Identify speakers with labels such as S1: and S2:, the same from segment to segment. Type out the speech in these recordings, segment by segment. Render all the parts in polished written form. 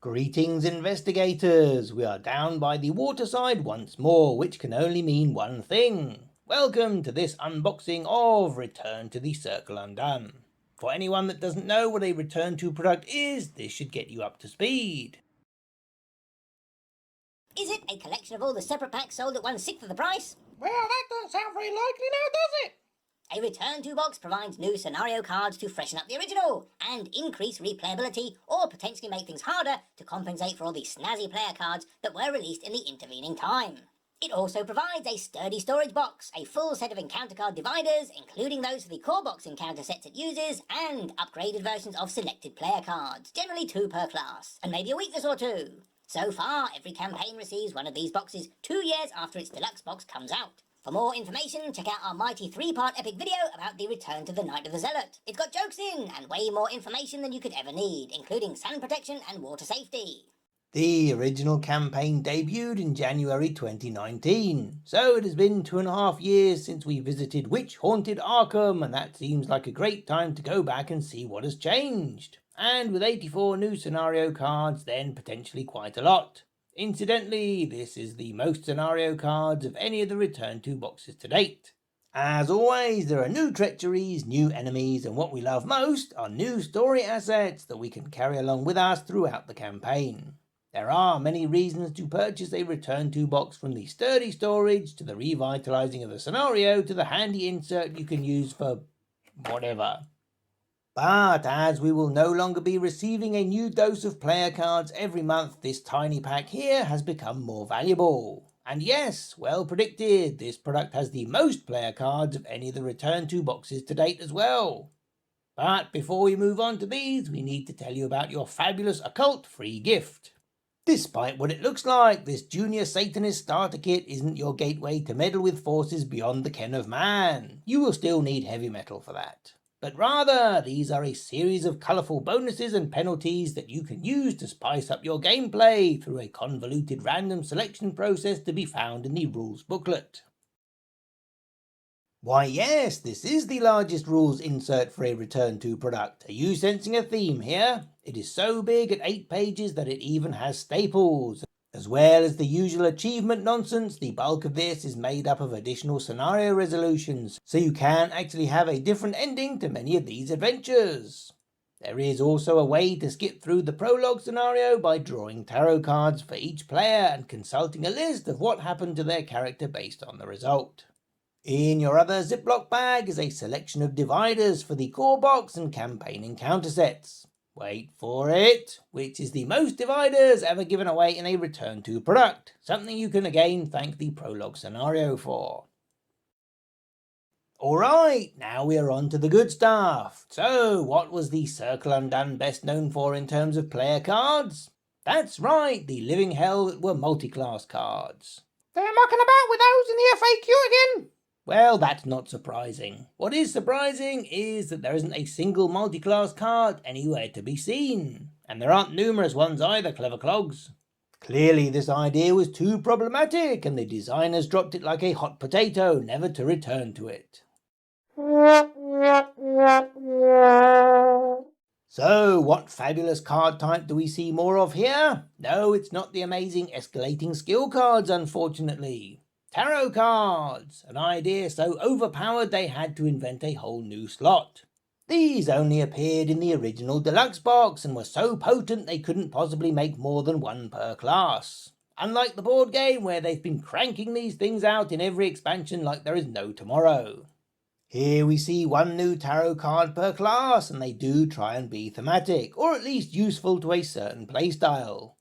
S1: Greetings, investigators! We are down by the waterside once more, which can only mean one thing. Welcome to this unboxing of Return to the Circle Undone. For anyone that doesn't know what a Return to product is, this should get you up to speed.
S2: Is it a collection of all the separate packs sold at 1/6 of the price?
S3: Well, that doesn't sound very likely now, does it?
S2: A Return to box provides new scenario cards to freshen up the original and increase replayability or potentially make things harder to compensate for all the snazzy player cards that were released in the intervening time. It also provides a sturdy storage box, a full set of encounter card dividers, including those for the core box encounter sets it uses, and upgraded versions of selected player cards, generally 2 per class, and maybe a weakness or 2. So far, every campaign receives one of these boxes 2 years after its deluxe box comes out. For more information, check out our mighty 3-part epic video about the return to the Night of the Zealot. It's got jokes in, and way more information than you could ever need, including sun protection and water safety.
S1: The original campaign debuted in January 2019, so it has been 2.5 years since we visited witch-haunted Arkham, and that seems like a great time to go back and see what has changed. And with 84 new scenario cards, then potentially quite a lot. Incidentally, this is the most scenario cards of any of the Return to boxes to date. As always, there are new treacheries, new enemies, and what we love most are new story assets that we can carry along with us throughout the campaign. There are many reasons to purchase a Return to box, from the sturdy storage to the revitalizing of the scenario to the handy insert you can use for whatever. But as we will no longer be receiving a new dose of player cards every month, this tiny pack here has become more valuable. And yes, well predicted, this product has the most player cards of any of the Return to boxes to date as well. But before we move on to these, we need to tell you about your fabulous occult free gift. Despite what it looks like, this Junior Satanist starter kit isn't your gateway to meddle with forces beyond the ken of man. You will still need heavy metal for that. But rather, these are a series of colourful bonuses and penalties that you can use to spice up your gameplay through a convoluted random selection process to be found in the rules booklet. Why yes, this is the largest rules insert for a Return to product. Are you sensing a theme here? It is so big at 8 pages that it even has staples. As well as the usual achievement nonsense, the bulk of this is made up of additional scenario resolutions, so you can actually have a different ending to many of these adventures. There is also a way to skip through the prologue scenario by drawing tarot cards for each player and consulting a list of what happened to their character based on the result. In your other Ziploc bag is a selection of dividers for the core box and campaign encounter sets. Wait for it, which is the most dividers ever given away in a Return to product, something you can again thank the prologue scenario for. Alright, now we are on to the good stuff. So, what was the Circle Undone best known for in terms of player cards? That's right, the living hell that were multi-class cards.
S3: They're mucking about with those in the FAQ again.
S1: Well, that's not surprising. What is surprising is that there isn't a single multi-class card anywhere to be seen. And there aren't numerous ones either, clever clogs. Clearly this idea was too problematic, and the designers dropped it like a hot potato, never to return to it. So, what fabulous card type do we see more of here? No, it's not the amazing escalating skill cards, unfortunately. Tarot cards, an idea so overpowered they had to invent a whole new slot. These only appeared in the original deluxe box and were so potent they couldn't possibly make more than 1 per class. Unlike the board game, where they've been cranking these things out in every expansion like there is no tomorrow. Here we see 1 new tarot card per class, and they do try and be thematic, or at least useful to a certain playstyle.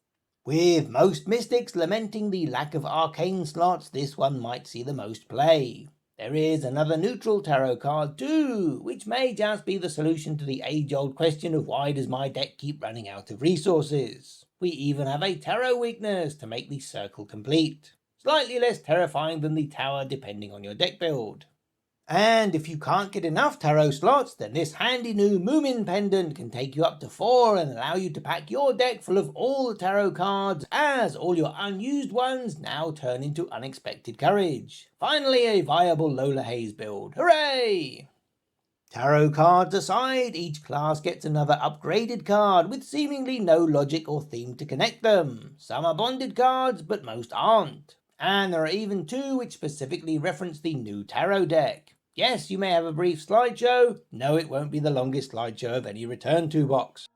S1: With most mystics lamenting the lack of arcane slots, this one might see the most play. There is another neutral tarot card too, which may just be the solution to the age-old question of why does my deck keep running out of resources. We even have a tarot weakness to make the circle complete. Slightly less terrifying than the tower depending on your deck build. And if you can't get enough tarot slots, then this handy new Moomin pendant can take you up to 4 and allow you to pack your deck full of all the tarot cards, as all your unused ones now turn into unexpected courage. Finally, a viable Lola Haze build. Hooray! Tarot cards aside, each class gets another upgraded card with seemingly no logic or theme to connect them. Some are bonded cards, but most aren't. And there are even 2 which specifically reference the new tarot deck. Yes, you may have a brief slideshow. No, it won't be the longest slideshow of any Return to box.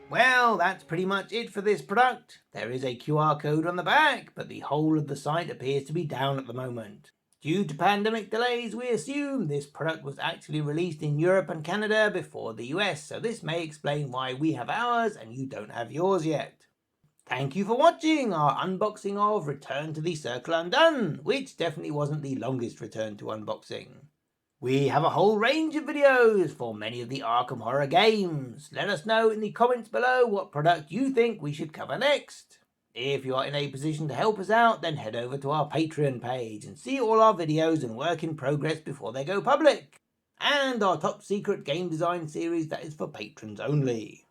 S1: Well, that's pretty much it for this product. There is a QR code on the back, but the whole of the site appears to be down at the moment. Due to pandemic delays, we assume this product was actually released in Europe and Canada before the US, so this may explain why we have ours and you don't have yours yet. Thank you for watching our unboxing of Return to the Circle Undone, which definitely wasn't the longest return to unboxing. We have a whole range of videos for many of the Arkham horror games. Let us know in the comments below what product you think we should cover next. If you are in a position to help us out, then head over to our Patreon page and see all our videos and work in progress before they go public. And our top secret game design series that is for patrons only.